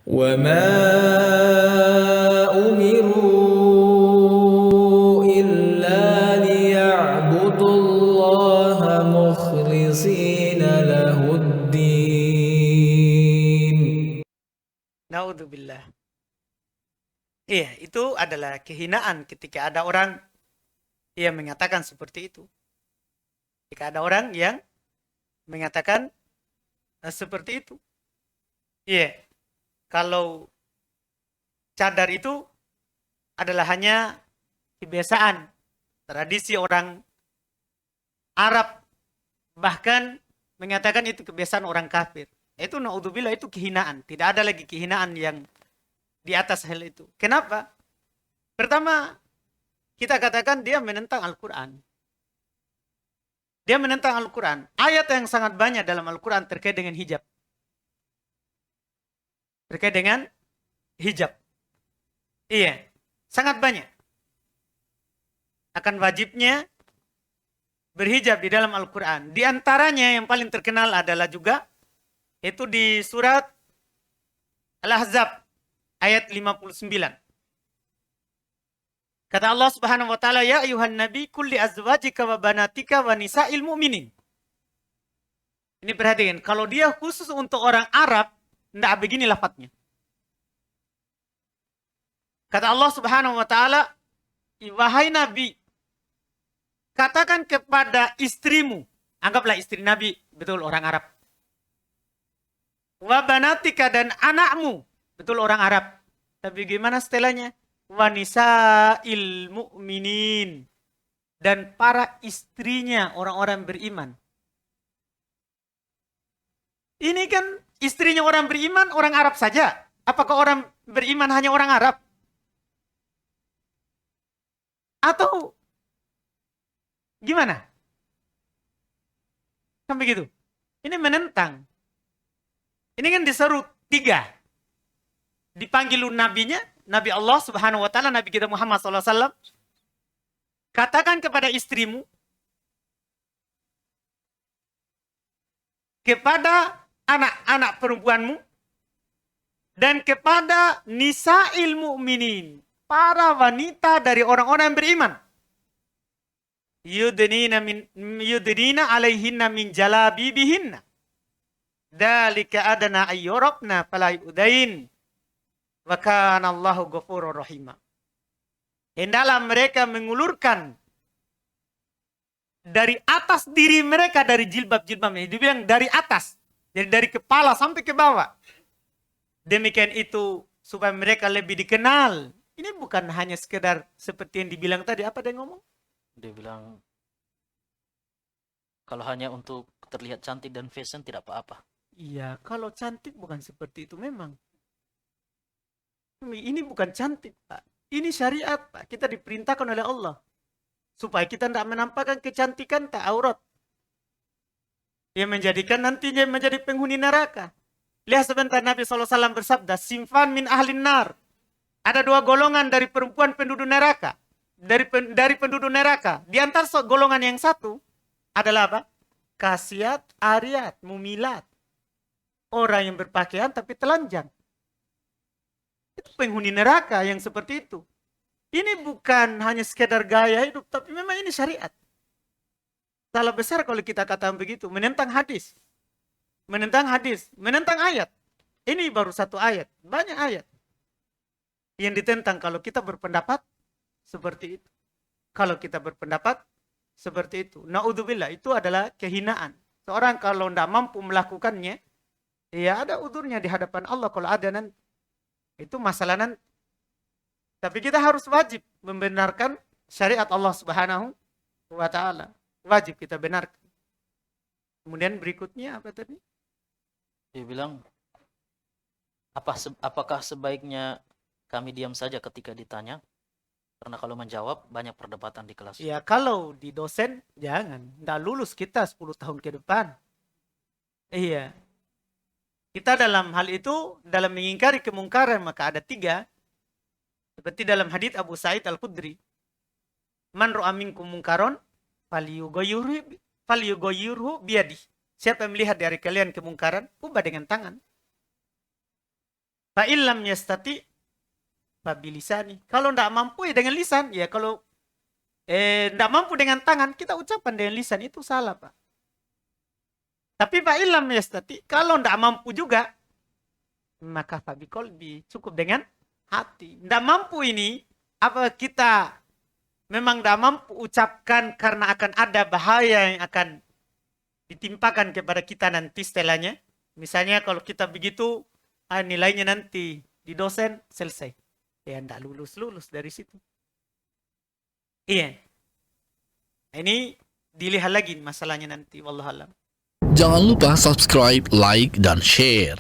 وما أمروا إلا ليعبدوا الله مخلصين له الدين. Naudzubillah. Iya, itu adalah kehinaan ketika ada orang yang mengatakan seperti itu. Jika ada orang yang mengatakan seperti itu. Iya, kalau cadar itu adalah hanya kebiasaan, tradisi orang Arab, bahkan mengatakan itu kebiasaan orang kafir. Itu naudzubillah, itu kehinaan. Tidak ada lagi kehinaan yang di atas hal itu. Kenapa? Pertama, kita katakan dia menentang Al-Quran. Dia menentang Al-Quran. Ayat yang sangat banyak dalam Al-Quran terkait dengan hijab. Terkait dengan hijab. Iya, sangat banyak. Akan wajibnya berhijab di dalam Al-Quran. Di antaranya yang paling terkenal adalah juga itu di surat Al-Ahzab ayat 59. Kata Allah Subhanahu wa taala, "Ya ayuhan nabi kulli azwajika wa banatika wa nisa'il mu'minin." Ini perhatikan, kalau dia khusus untuk orang Arab, enggak begini lafadznya. Kata Allah Subhanahu wa taala, "Wahai nabi, katakan kepada istrimu," anggaplah istri nabi betul orang Arab. "Wa banatika," dan anakmu, betul orang Arab. Tapi gimana setelahnya? "Wanisa mu'minin," dan para istrinya orang-orang beriman. Ini kan istrinya orang beriman, orang Arab saja. Apakah orang beriman hanya orang Arab? Atau gimana? Kan begitu. Ini menentang. Ini kan diseru 3. Dipanggil nabinya, Nabi Allah Subhanahu wa taala, Nabi kita Muhammad SAW. Katakan kepada istrimu, kepada anak-anak perempuanmu, dan kepada nisa'il mu'minin, para wanita dari orang-orang yang beriman. Yudnina alaihinna min jalabibihinna. Dalika adana ayyurabna fala yudain. Wa kana Allahu ghafurur rahim. Hendaklah mereka mengulurkan dari atas diri mereka, dari jilbab-jilbabnya. Dibilang dari atas. Jadi dari kepala sampai ke bawah. Demikian itu supaya mereka lebih dikenal. Ini bukan hanya sekedar seperti yang dibilang tadi. Apa dia ngomong? Dia bilang kalau hanya untuk terlihat cantik dan fashion tidak apa-apa. Iya, kalau cantik bukan seperti itu memang. Ini bukan cantik, Pak. Ini syariat, Pak. Kita diperintahkan oleh Allah. Supaya kita tidak menampakkan kecantikan, tak aurat. Yang menjadikan nantinya menjadi penghuni neraka. Lihat sebentar, Nabi SAW bersabda, "Simfan min ahlin nar." Ada 2 golongan dari perempuan penduduk neraka. Dari penduduk neraka. Di antara golongan yang satu adalah apa? Kasiat, ariat, mumilat. Orang yang berpakaian tapi telanjang. Itu penghuni neraka yang seperti itu. Ini bukan hanya sekedar gaya hidup, tapi memang ini syariat. Salah besar kalau kita katakan begitu. Menentang hadis. Menentang hadis. Menentang ayat. Ini baru 1 ayat. Banyak ayat. Yang ditentang kalau kita berpendapat seperti itu. Kalau kita berpendapat seperti itu. Na'udzubillah, itu adalah kehinaan. Seorang kalau tidak mampu melakukannya, ya ada udurnya di hadapan Allah kalau ada nanti. Itu masalah nanti. Tapi kita harus wajib membenarkan syariat Allah Subhanahu wa taala. Wajib kita benarkan. Kemudian berikutnya apa tadi? Dia bilang, apakah sebaiknya kami diam saja ketika ditanya? Karena kalau menjawab banyak perdebatan di kelas. Ya kalau di dosen jangan. Nggak lulus kita 10 tahun ke depan. Iya. Kita dalam hal itu, dalam mengingkari kemungkaran, maka ada 3. Seperti dalam hadits Abu Sa'id Al-Khudri. Man ra'a minkum mungkaron falyughayyirhu biyadihi. Siapa yang melihat dari kalian kemungkaran, ubah dengan tangan. Fa illam yastati fa bilisani. Kalau tidak mampu ya dengan lisan. Ya kalau tidak mampu dengan tangan, kita ucapkan dengan lisan, itu salah, Pak. Tapi fa illam yastati, kalau tidak mampu juga, maka fa biqalbi, cukup dengan hati. Tidak mampu ini, apa kita memang tidak mampu ucapkan karena akan ada bahaya yang akan ditimpakan kepada kita nanti setelahnya. Misalnya kalau kita begitu, nilainya nanti di dosen selesai. Ya tidak lulus dari situ. Iya. Ini dilihat lagi masalahnya nanti. Wallahualam. Jangan lupa subscribe, like, dan share.